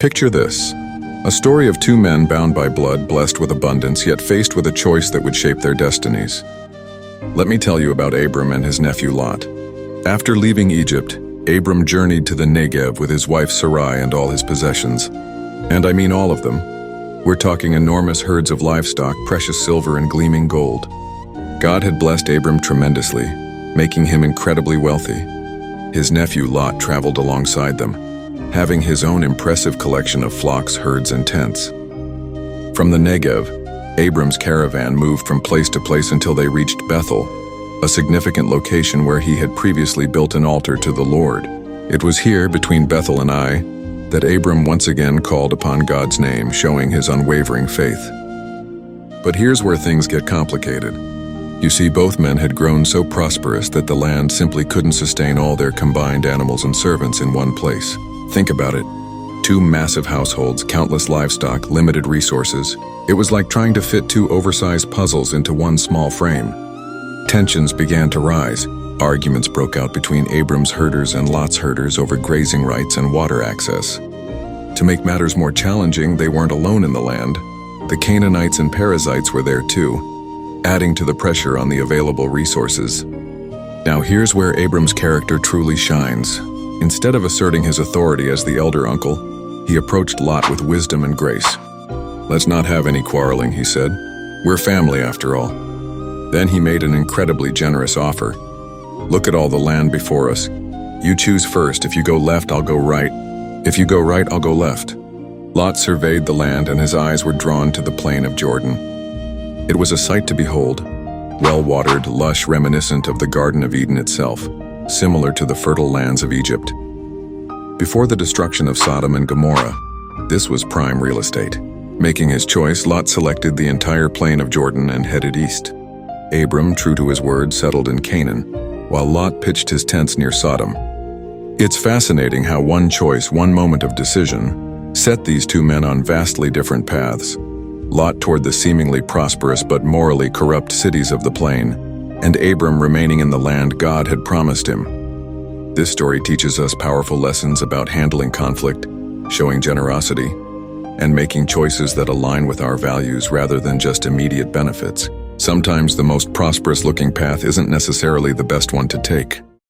Picture this. A story of two men bound by blood, blessed with abundance, yet faced with a choice that would shape their destinies. Let me tell you about Abram and his nephew Lot. After leaving Egypt, Abram journeyed to the Negev with his wife Sarai and all his possessions. And I mean all of them. We're talking enormous herds of livestock, precious silver and gleaming gold. God had blessed Abram tremendously, making him incredibly wealthy. His nephew Lot traveled alongside them, having his own impressive collection of flocks, herds, and tents. From the Negev, Abram's caravan moved from place to place until they reached Bethel, a significant location where he had previously built an altar to the Lord. It was here, between Bethel and Ai, that Abram once again called upon God's name, showing his unwavering faith. But here's where things get complicated. You see, both men had grown so prosperous that the land simply couldn't sustain all their combined animals and servants in one place. Think about it. Two massive households, countless livestock, limited resources. It was like trying to fit two oversized puzzles into one small frame. Tensions began to rise. Arguments broke out between Abram's herders and Lot's herders over grazing rights and water access. To make matters more challenging, they weren't alone in the land. The Canaanites and Perizzites were there too, adding to the pressure on the available resources. Now here's where Abram's character truly shines. Instead of asserting his authority as the elder uncle, he approached Lot with wisdom and grace. "Let's not have any quarreling," he said. "We're family after all." Then he made an incredibly generous offer. "Look at all the land before us. You choose first. If you go left, I'll go right. If you go right, I'll go left." Lot surveyed the land, and his eyes were drawn to the plain of Jordan. It was a sight to behold, well-watered, lush, reminiscent of the Garden of Eden itself, similar to the fertile lands of Egypt. Before the destruction of Sodom and Gomorrah, this was prime real estate. Making his choice, Lot selected the entire plain of Jordan and headed east. Abram, true to his word, settled in Canaan, while Lot pitched his tents near Sodom. It's fascinating how one choice, one moment of decision, set these two men on vastly different paths. Lot toward the seemingly prosperous but morally corrupt cities of the plain, and Abram remaining in the land God had promised him. This story teaches us powerful lessons about handling conflict, showing generosity, and making choices that align with our values rather than just immediate benefits. Sometimes the most prosperous-looking path isn't necessarily the best one to take.